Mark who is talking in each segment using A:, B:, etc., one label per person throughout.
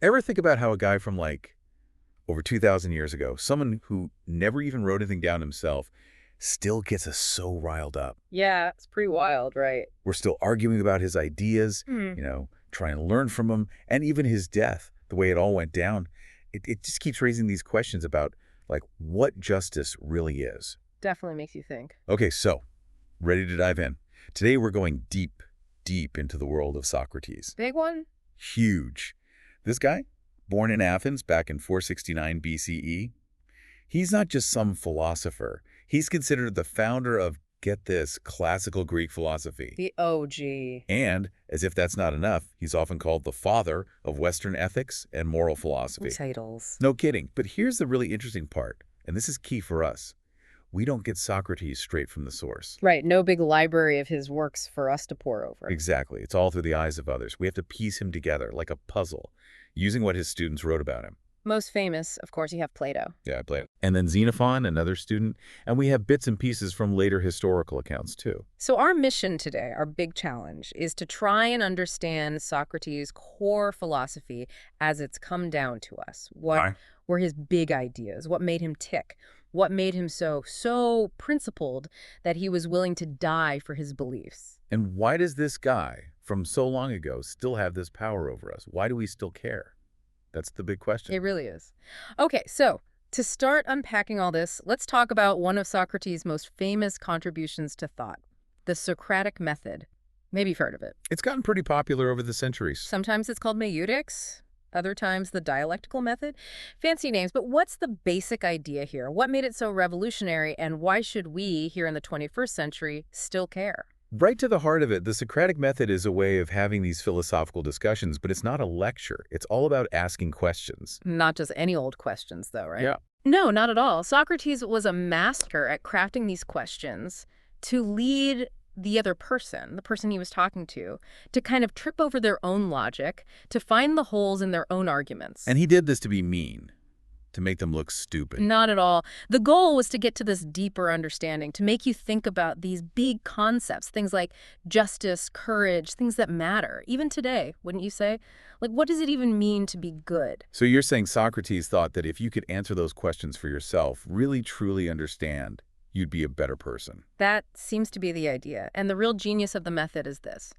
A: Ever think about how a guy from like over 2,000 years ago, someone who never even wrote anything down himself, still gets us so riled up?
B: Yeah, it's pretty wild, right?
A: We're still arguing about his ideas,
B: Hmm.
A: trying to learn from him, and even his death, the way it all went down. It just keeps raising these questions about, like, what justice really is.
B: Definitely makes you think.
A: Okay, so, ready to dive in. Today we're going deep, deep into the world of Socrates.
B: Big one?
A: Huge. This guy, born in Athens back in 469 BCE, he's not just some philosopher. He's considered the founder of, get this, classical Greek philosophy.
B: The OG.
A: And, as if that's not enough, he's often called the father of Western ethics and moral philosophy.
B: Titles.
A: No kidding. But here's the really interesting part, and this is key for us. We don't get Socrates straight from the source.
B: Right, no big library of his works for us to pore over.
A: Exactly. It's all through the eyes of others. We have to piece him together like a puzzle, using what his students wrote about him.
B: Most famous, of course, you have Plato.
A: Yeah, Plato. And then Xenophon, another student, and we have bits and pieces from later historical accounts, too.
B: So our mission today, our big challenge, is to try and understand Socrates' core philosophy as it's come down to us. What
A: Why?
B: were his big ideas? What made him tick? What made him so principled that he was willing to die for his beliefs?
A: And why does this guy from so long ago still have this power over us? Why do we still care? That's the big question.
B: It really is. Okay, so to start unpacking all this, let's talk about one of Socrates' most famous contributions to thought, the Socratic method. Maybe you've heard of it.
A: It's gotten pretty popular over the centuries.
B: Sometimes it's called meiutics, other times the dialectical method. Fancy names, but what's the basic idea here? What made it so revolutionary, and why should we, here in the 21st century, still care?
A: Right to the heart of it, the Socratic method is a way of having these philosophical discussions, but it's not a lecture. It's all about asking questions.
B: Not just any old questions, though, right?
A: Yeah.
B: No, not at all. Socrates was a master at crafting these questions to lead the other person, the person he was talking to kind of trip over their own logic, to find the holes in their own arguments.
A: And he did this to be mean, to make them look stupid.
B: Not at all. The goal was to get to this deeper understanding, to make you think about these big concepts, things like justice, courage, things that matter, even today, wouldn't you say? Like, what does it even mean to be good?
A: So you're saying Socrates thought that if you could answer those questions for yourself, really truly understand, you'd be a better person.
B: That seems to be the idea. And the real genius of the method is this.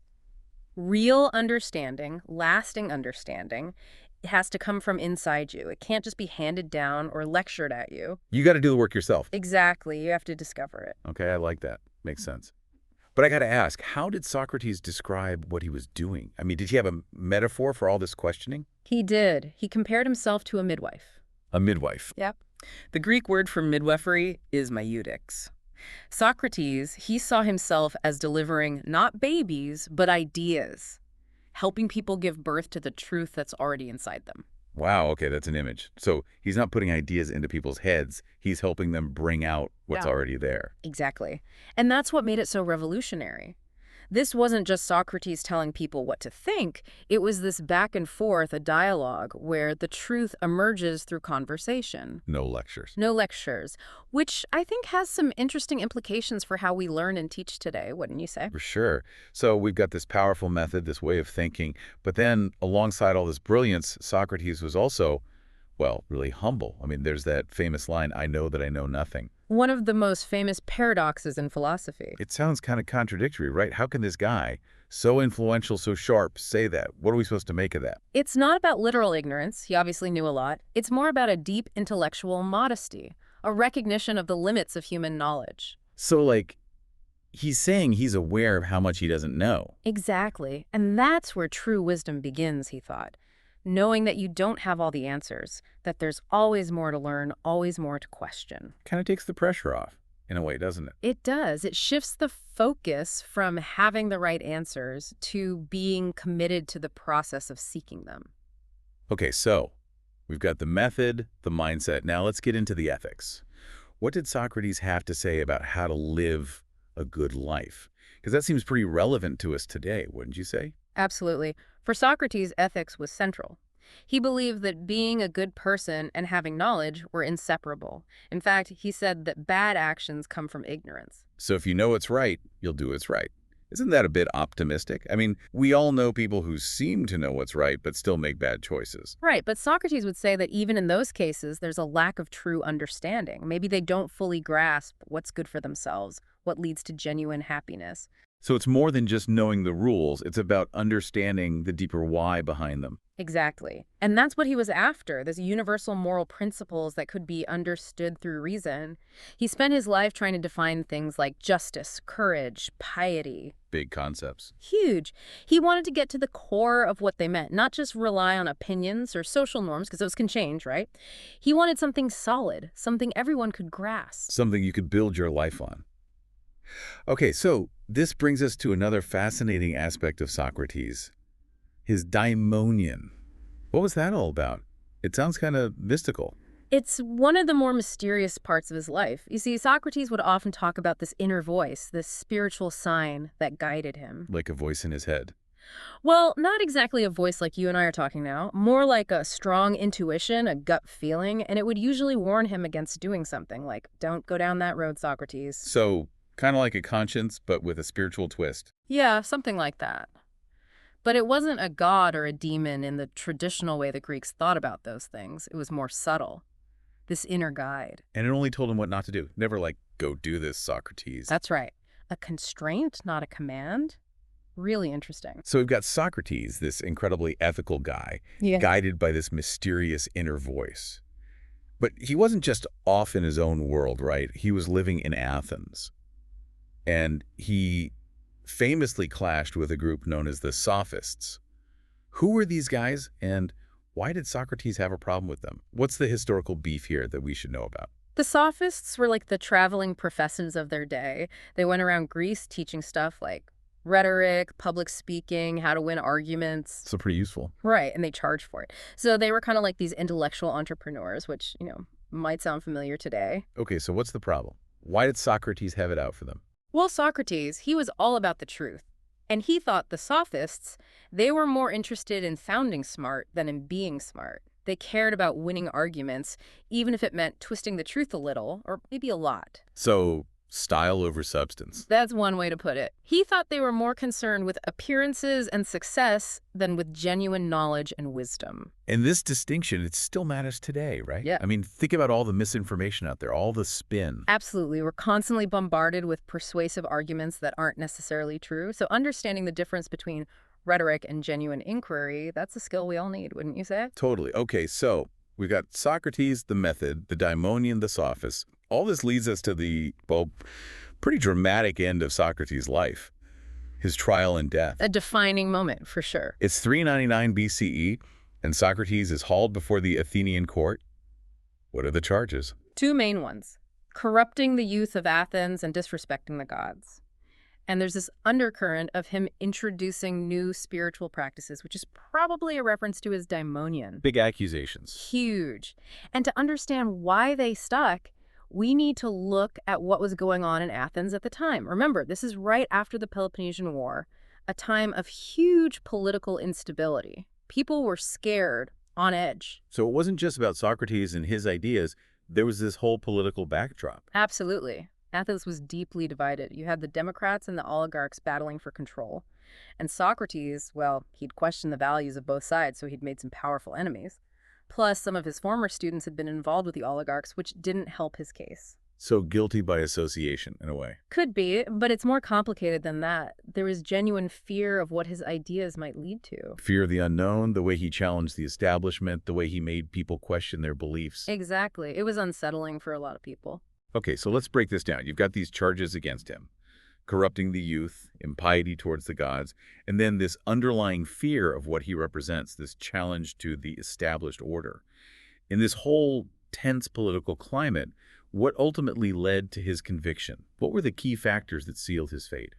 B: Real understanding, lasting understanding, it has to come from inside you. It can't just be handed down or lectured at you.
A: You got to do the work yourself.
B: Exactly. You have to discover it.
A: Okay, I like that. Makes sense. But I got to ask, how did Socrates describe what he was doing? I mean, did he have a metaphor for all this questioning?
B: He did. He compared himself to a midwife.
A: A midwife.
B: Yep. The Greek word for midwifery is meiutics. Socrates, he saw himself as delivering not babies, but ideas, helping people give birth to the truth that's already inside them.
A: Wow, okay, that's an image. So he's not putting ideas into people's heads. He's helping them bring out what's
B: Yeah.
A: already there.
B: Exactly. And that's what made it so revolutionary. This wasn't just Socrates telling people what to think. It was this back and forth, a dialogue where the truth emerges through conversation.
A: No lectures.
B: No lectures, which I think has some interesting implications for how we learn and teach today, wouldn't you say?
A: For sure. So we've got this powerful method, this way of thinking, but then alongside all this brilliance, Socrates was also, well, really humble. I mean, there's that famous line, I know that I know nothing.
B: One of the most famous paradoxes in philosophy.
A: It sounds kind of contradictory, right? How can this guy, so influential, so sharp, say that? What are we supposed to make of that?
B: It's not about literal ignorance. He obviously knew a lot. It's more about a deep intellectual modesty, a recognition of the limits of human knowledge.
A: So, like, he's saying he's aware of how much he doesn't know.
B: Exactly. And that's where true wisdom begins, he thought. Knowing that you don't have all the answers, that there's always more to learn, always more to question.
A: Kind of takes the pressure off, in a way, doesn't it?
B: It does. It shifts the focus from having the right answers to being committed to the process of seeking them.
A: Okay, so we've got the method, the mindset. Now let's get into the ethics. What did Socrates have to say about how to live a good life? Because that seems pretty relevant to us today, wouldn't you say?
B: Absolutely. For Socrates, ethics was central. He believed that being a good person and having knowledge were inseparable. In fact, he said that bad actions come from ignorance.
A: So if you know what's right, you'll do what's right. Isn't that a bit optimistic? I mean, we all know people who seem to know what's right but still make bad choices.
B: Right, but Socrates would say that even in those cases, there's a lack of true understanding. Maybe they don't fully grasp what's good for themselves, what leads to genuine happiness.
A: So it's more than just knowing the rules. It's about understanding the deeper why behind them.
B: Exactly. And that's what he was after, these universal moral principles that could be understood through reason. He spent his life trying to define things like justice, courage, piety.
A: Big concepts.
B: Huge. He wanted to get to the core of what they meant, not just rely on opinions or social norms, because those can change, right? He wanted something solid, something everyone could grasp.
A: Something you could build your life on. Okay, so this brings us to another fascinating aspect of Socrates, his daimonion. What was that all about? It sounds kind of mystical.
B: It's one of the more mysterious parts of his life. You see, Socrates would often talk about this inner voice, this spiritual sign that guided him.
A: Like a voice in his head.
B: Well, not exactly a voice like you and I are talking now, more like a strong intuition, a gut feeling, and it would usually warn him against doing something like, don't go down that road, Socrates.
A: So, kind of like a conscience, but with a spiritual twist.
B: Yeah, something like that. But it wasn't a god or a demon in the traditional way the Greeks thought about those things. It was more subtle. This inner guide.
A: And it only told him what not to do. Never like, go do this, Socrates.
B: That's right. A constraint, not a command. Really interesting.
A: So we've got Socrates, this incredibly ethical guy,
B: Yeah.
A: guided by this mysterious inner voice. But he wasn't just off in his own world, right? He was living in Athens. And he famously clashed with a group known as the Sophists. Who were these guys, and why did Socrates have a problem with them? What's the historical beef here that we should know about?
B: The Sophists were like the traveling professors of their day. They went around Greece teaching stuff like rhetoric, public speaking, how to win arguments.
A: So pretty useful.
B: Right, and they charged for it. So they were kind of like these intellectual entrepreneurs, which, might sound familiar today.
A: Okay, so what's the problem? Why did Socrates have it out for them?
B: Well, Socrates, he was all about the truth. And he thought the Sophists, they were more interested in sounding smart than in being smart. They cared about winning arguments, even if it meant twisting the truth a little, or maybe a lot.
A: So, style over substance.
B: That's one way to put it. He thought they were more concerned with appearances and success than with genuine knowledge and wisdom.
A: And this distinction, it still matters today, right?
B: Yeah.
A: I mean, think about all the misinformation out there, all the spin.
B: Absolutely. We're constantly bombarded with persuasive arguments that aren't necessarily true. So understanding the difference between rhetoric and genuine inquiry, that's a skill we all need, wouldn't you say?
A: Totally. Okay, so we've got Socrates, the method, the daimonion, the sophists. All this leads us to the, well, pretty dramatic end of Socrates' life, his trial and death.
B: A defining moment, for sure.
A: It's 399 BCE, and Socrates is hauled before the Athenian court. What are the charges?
B: Two main ones: corrupting the youth of Athens and disrespecting the gods. And there's this undercurrent of him introducing new spiritual practices, which is probably a reference to his daimonion.
A: Big accusations.
B: Huge. And to understand why they stuck, we need to look at what was going on in Athens at the time. Remember, this is right after the Peloponnesian War, a time of huge political instability. People were scared, on edge.
A: So it wasn't just about Socrates and his ideas. There was this whole political backdrop.
B: Absolutely. Athens was deeply divided. You had the Democrats and the oligarchs battling for control. And Socrates, well, he'd questioned the values of both sides, so he'd made some powerful enemies. Plus, some of his former students had been involved with the oligarchs, which didn't help his case.
A: So guilty by association, in a way.
B: Could be, but it's more complicated than that. There was genuine fear of what his ideas might lead to.
A: Fear of the unknown, the way he challenged the establishment, the way he made people question their beliefs.
B: Exactly. It was unsettling for a lot of people.
A: Okay, so let's break this down. You've got these charges against him. Corrupting the youth, impiety towards the gods, and then this underlying fear of what he represents, this challenge to the established order. In this whole tense political climate, what ultimately led to his conviction? What were the key factors that sealed his fate?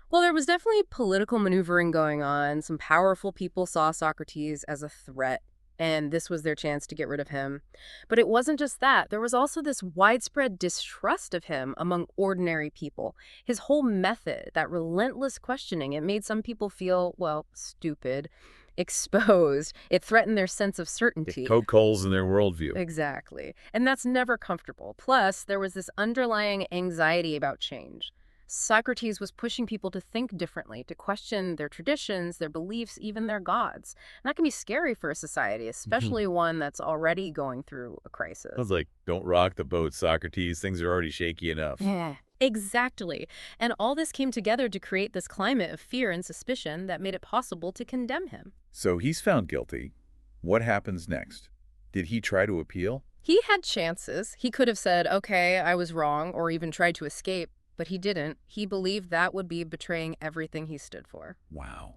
B: Well, there was definitely political maneuvering going on. Some powerful people saw Socrates as a threat, and this was their chance to get rid of him. But it wasn't just that. There was also this widespread distrust of him among ordinary people. His whole method, that relentless questioning, it made some people feel, well, stupid, exposed. It threatened their sense of certainty.
A: It poked holes in their worldview.
B: Exactly. And that's never comfortable. Plus, there was this underlying anxiety about change. Socrates was pushing people to think differently, to question their traditions, their beliefs, even their gods. And that can be scary for a society,
A: Mhm.
B: especially one that's already going through a
A: Sounds
B: crisis.
A: like, don't rock the boat, Socrates. Things are already shaky enough.
B: Yeah. Exactly. And all this came together to create this climate of fear and suspicion that made it possible to condemn him.
A: So he's found guilty. What happens next? Did he try to appeal?
B: He had chances. He could have said, okay, I was wrong, or even tried to escape, but he didn't. He believed that would be betraying everything he stood for.
A: Wow.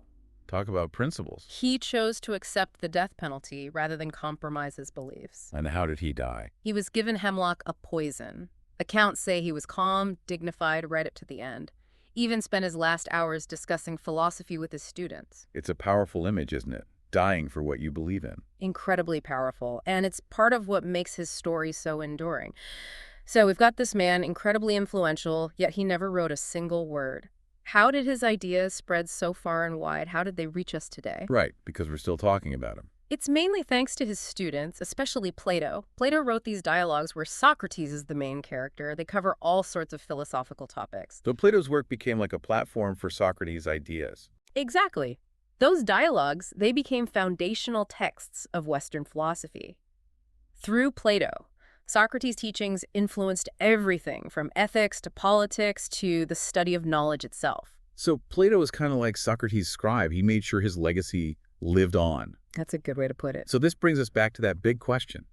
A: Talk about principles.
B: He chose to accept the death penalty rather than compromise his beliefs.
A: And how did he die?
B: He was given hemlock, a poison. Accounts say he was calm, dignified right up to the end. Even spent his last hours discussing philosophy with his students.
A: It's a powerful image, isn't it? Dying for what you believe in.
B: Incredibly powerful, and it's part of what makes his story so enduring. So we've got this man, incredibly influential, yet he never wrote a single word. How did his ideas spread so far and wide? How did they reach us today?
A: Right, because we're still talking about him.
B: It's mainly thanks to his students, especially Plato. Plato wrote these dialogues where Socrates is the main character. They cover all sorts of philosophical topics.
A: So Plato's work became like a platform for Socrates' ideas.
B: Exactly. Those dialogues, they became foundational texts of Western philosophy. Through Plato, Socrates' teachings influenced everything from ethics to politics to the study of knowledge itself.
A: So Plato was kind of like Socrates' scribe. He made sure his legacy lived on.
B: That's a good way to put it.
A: So this brings us back to that big question.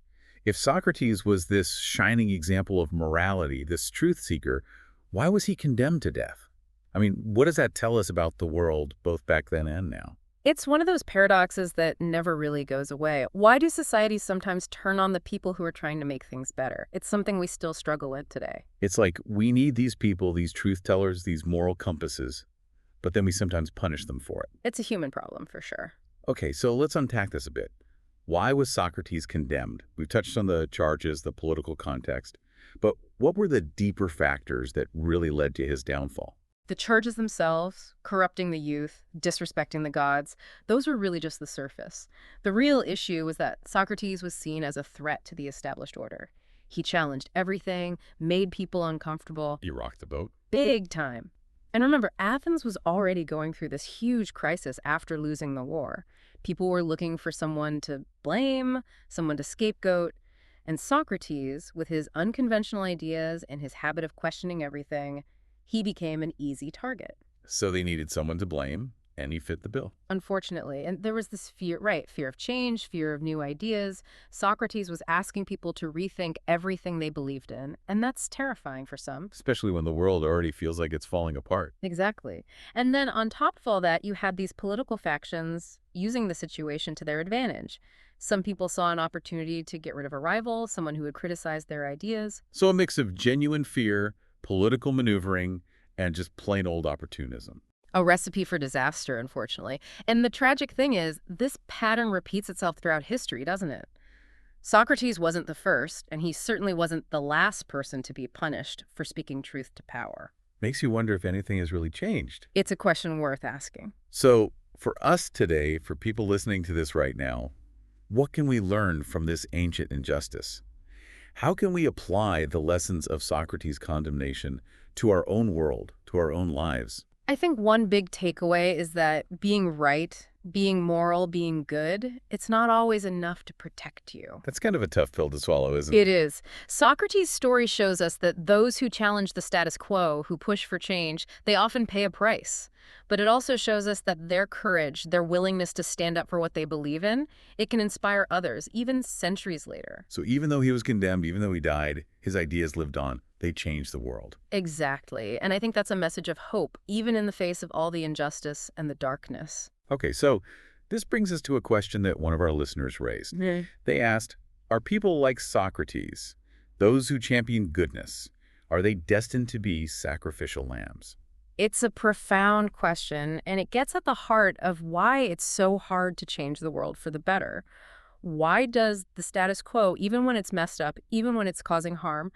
A: If Socrates was this shining example of morality, this truth seeker, why was he condemned to death? I mean, what does that tell us about the world, both back then and now?
B: It's one of those paradoxes that never really goes away. Why do societies sometimes turn on the people who are trying to make things better? It's something we still struggle with today.
A: It's like we need these people, these truth tellers, these moral compasses, but then we sometimes punish them for it.
B: It's a human problem for sure.
A: Okay, so let's unpack this a bit. Why was Socrates condemned? We've touched on the charges, the political context, but what were the deeper factors that really led to his downfall?
B: The charges themselves, corrupting the youth, disrespecting the gods, those were really just the surface. The real issue was that Socrates was seen as a threat to the established order. He challenged everything, made people uncomfortable,
A: You rocked the boat.
B: big time. And remember, Athens was already going through this huge crisis after losing the war. People were looking for someone to blame, someone to scapegoat. And Socrates, with his unconventional ideas and his habit of questioning everything, he became an easy target,
A: So they needed someone to blame, and he fit the bill.
B: unfortunately. And there was this fear, right, fear of change, fear of new ideas. Socrates was asking people to rethink everything they believed in, and that's terrifying for some.
A: Especially when the world already feels like it's falling apart.
B: Exactly. And then on top of all that, you had these political factions using the situation to their advantage. Some people saw an opportunity to get rid of a rival, someone who had criticized their ideas.
A: So a mix of genuine fear, political maneuvering, and just plain old opportunism.
B: A recipe for disaster, unfortunately. And the tragic thing is, this pattern repeats itself throughout history, doesn't it? Socrates wasn't the first, and he certainly wasn't the last person to be punished for speaking truth to power.
A: Makes you wonder if anything has really changed.
B: It's a question worth asking.
A: So for us today, for people listening to this right now, what can we learn from this ancient injustice? How can we apply the lessons of Socrates' condemnation to our own world, to our own lives?
B: I think one big takeaway is that being right, being moral, being good, it's not always enough to protect you.
A: That's kind of a tough pill to swallow, isn't it?
B: It is. Socrates' story shows us that those who challenge the status quo, who push for change, they often pay a price. But it also shows us that their courage, their willingness to stand up for what they believe in, it can inspire others, even centuries later.
A: So even though he was condemned, even though he died, his ideas lived on. They changed the world.
B: Exactly. And I think that's a message of hope, even in the face of all the injustice and the darkness.
A: Okay, so this brings us to a question that one of our listeners raised. They asked, are people like Socrates, those who champion goodness, are they destined to be sacrificial lambs?
B: It's a profound question, and it gets at the heart of why it's so hard to change the world for the better. Why does the status quo, even when it's messed up, even when it's causing harm,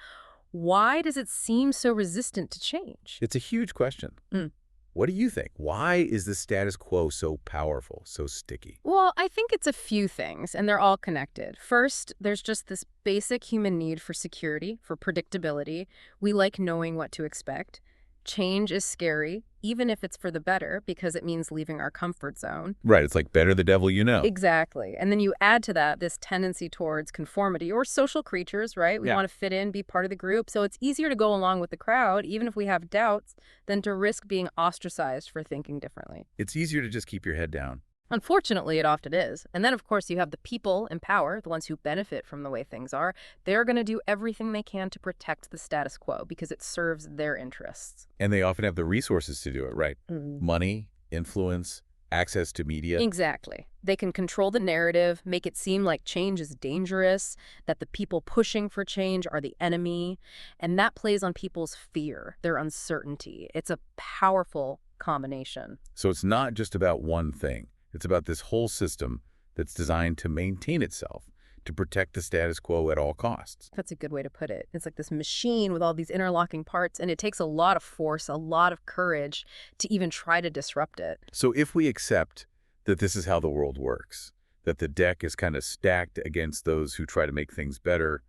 B: why does it seem so resistant to change?
A: It's a huge question.
B: Mm.
A: What do you think? Why is the status quo so powerful, so sticky?
B: Well, I think it's a few things, and they're all connected. First, there's just this basic human need for security, for predictability. We like knowing what to expect. Change is scary, even if it's for the better, because it means leaving our comfort zone.
A: Right, it's like better the devil you know.
B: Exactly. And then you add to that this tendency towards conformity or social creatures, right? We
A: Yeah.
B: want to fit in, be part of the group. So it's easier to go along with the crowd, even if we have doubts, than to risk being ostracized for thinking differently.
A: It's easier to just keep your head down.
B: Unfortunately, it often is. And then, of course, you have the people in power, the ones who benefit from the way things are. They're going to do everything they can to protect the status quo because it serves their interests.
A: And they often have the resources to do it, right?
B: Mhm.
A: Money, influence, access to media.
B: Exactly. They can control the narrative, make it seem like change is dangerous, that the people pushing for change are the enemy, and that plays on people's fear, their uncertainty. It's a powerful combination.
A: So it's not just about one thing. It's about this whole system that's designed to maintain itself, to protect the status quo at all costs.
B: That's a good way to put it. It's like this machine with all these interlocking parts, and it takes a lot of force, a lot of courage to even try to disrupt it.
A: So if we accept that this is how the world works, that the deck is kind of stacked against those who try to make things better,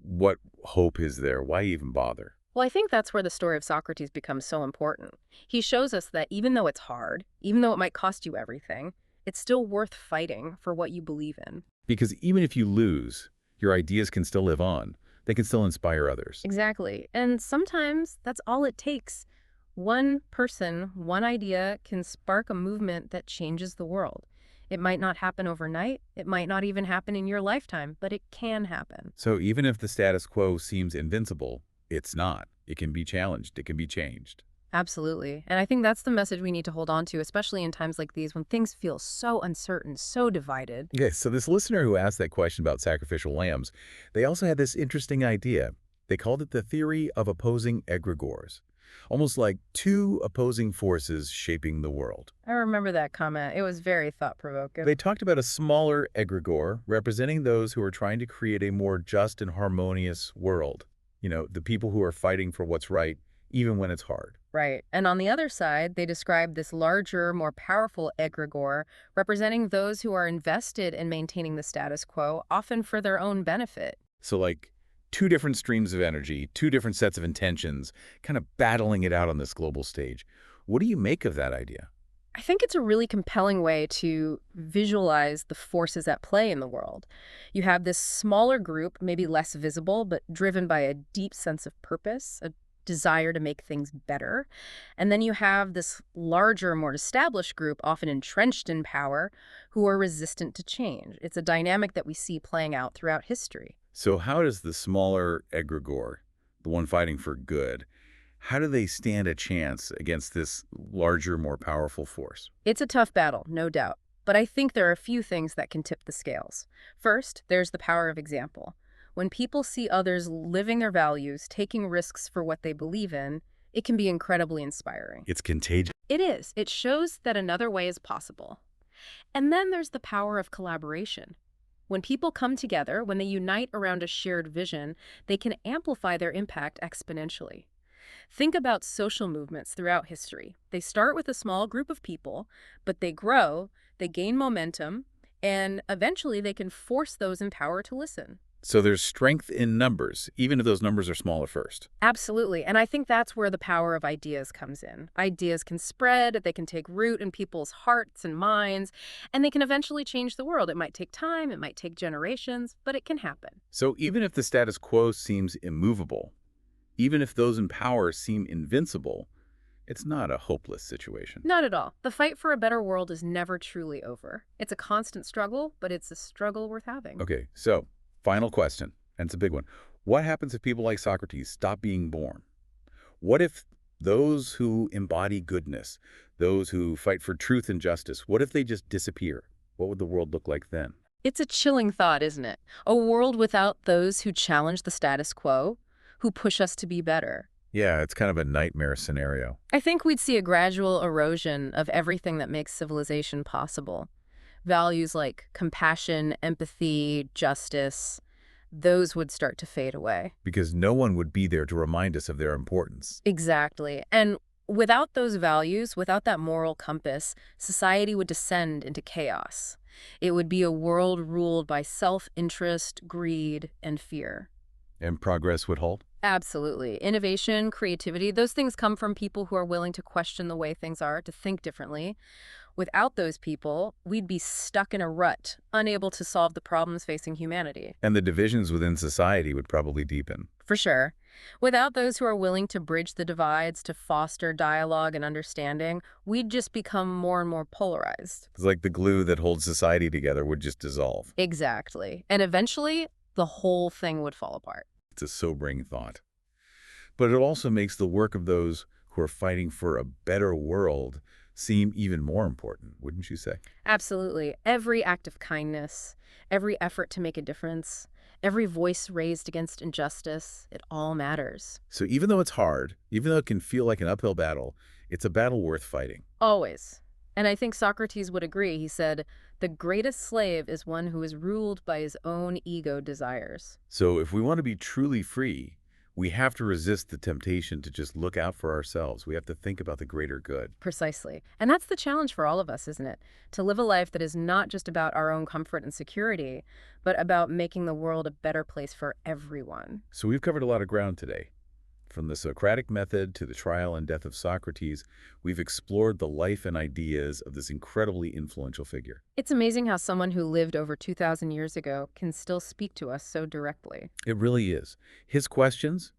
A: what hope is there? Why even bother?
B: Well, I think that's where the story of Socrates becomes so important. He shows us that even though it's hard, even though it might cost you everything, it's still worth fighting for what you believe in.
A: Because even if you lose, your ideas can still live on. They can still inspire others.
B: Exactly. And sometimes that's all it takes. One person, one idea can spark a movement that changes the world. It might not happen overnight. It might not even happen in your lifetime, but it can happen.
A: So even if the status quo seems invincible, it's not. It can be challenged. It can be changed.
B: Absolutely. And I think that's the message we need to hold on to, especially in times like these when things feel so uncertain, so divided.
A: Okay, so this listener who asked that question about sacrificial lambs, they also had this interesting idea. They called it the theory of opposing egregores, almost like two opposing forces shaping the world.
B: I remember that comment. It was very thought-provoking.
A: They talked about a smaller egregore representing those who are trying to create a more just and harmonious world. You know, the people who are fighting for what's right, even when it's hard.
B: Right. And on the other side, they describe this larger, more powerful egregore representing those who are invested in maintaining the status quo, often for their own benefit.
A: So like two different streams of energy, two different sets of intentions, kind of battling it out on this global stage. What do you make of that idea?
B: I think it's a really compelling way to visualize the forces at play in the world. You have this smaller group, maybe less visible, but driven by a deep sense of purpose, a desire to make things better. And then you have this larger, more established group, often entrenched in power, who are resistant to change. It's a dynamic that we see playing out throughout history.
A: So how does the smaller egregore, the one fighting for good, how do they stand a chance against this larger, more powerful force?
B: It's a tough battle, no doubt. But I think there are a few things that can tip the scales. First, there's the power of example. When people see others living their values, taking risks for what they believe in, it can be incredibly inspiring.
A: It's contagious.
B: It is. It shows that another way is possible. And then there's the power of collaboration. When people come together, when they unite around a shared vision, they can amplify their impact exponentially. Think about social movements throughout history. They start with a small group of people, but they grow, they gain momentum, and eventually they can force those in power to listen.
A: So there's strength in numbers, even if those numbers are small at first.
B: Absolutely. And I think that's where the power of ideas comes in. Ideas can spread, they can take root in people's hearts and minds, and they can eventually change the world. It might take time, it might take generations, but it can happen.
A: So even if the status quo seems immovable, even if those in power seem invincible, it's not a hopeless situation.
B: Not at all. The fight for a better world is never truly over. It's a constant struggle, but it's a struggle worth having.
A: Okay, so final question, and it's a big one. What happens if people like Socrates stop being born? What if those who embody goodness, those who fight for truth and justice, what if they just disappear? What would the world look like then?
B: It's a chilling thought, isn't it? A world without those who challenge the status quo, who push us to be better.
A: Yeah, it's kind of a nightmare scenario.
B: I think we'd see a gradual erosion of everything that makes civilization possible. Values like compassion, empathy, justice, those would start to fade away.
A: Because no one would be there to remind us of their importance.
B: Exactly. And without those values, without that moral compass, society would descend into chaos. It would be a world ruled by self-interest, greed, and fear.
A: And progress would halt?
B: Absolutely. Innovation, creativity, those things come from people who are willing to question the way things are, to think differently. Without those people, we'd be stuck in a rut, unable to solve the problems facing humanity.
A: And the divisions within society would probably deepen.
B: For sure. Without those who are willing to bridge the divides, to foster dialogue and understanding, we'd just become more and more polarized.
A: It's like the glue that holds society together would just dissolve.
B: Exactly. And eventually, the whole thing would fall apart.
A: It's a sobering thought. But it also makes the work of those who are fighting for a better world seem even more important, wouldn't you say?
B: Absolutely. Every act of kindness, every effort to make a difference, every voice raised against injustice, it all matters.
A: So even though it's hard, even though it can feel like an uphill battle, it's a battle worth fighting.
B: Always. And I think Socrates would agree. He said, "The greatest slave is one who is ruled by his own ego desires."
A: So if we want to be truly free, we have to resist the temptation to just look out for ourselves. We have to think about the greater good.
B: Precisely. And that's the challenge for all of us, isn't it? To live a life that is not just about our own comfort and security, but about making the world a better place for everyone.
A: So we've covered a lot of ground today. From the Socratic method to the trial and death of Socrates, we've explored the life and ideas of this incredibly influential figure.
B: It's amazing how someone who lived over 2,000 years ago can still speak to us so directly.
A: It really is. His questions,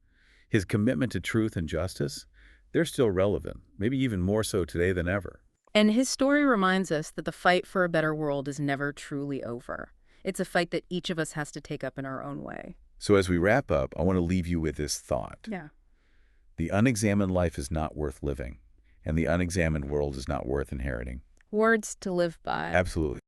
A: his commitment to truth and justice, they're still relevant, maybe even more so today than ever.
B: And his story reminds us that the fight for a better world is never truly over. It's a fight that each of us has to take up in our own way.
A: So as we wrap up, I want to leave you with this thought.
B: Yeah.
A: The unexamined life is not worth living, and the unexamined world is not worth inheriting.
B: Words to live by.
A: Absolutely.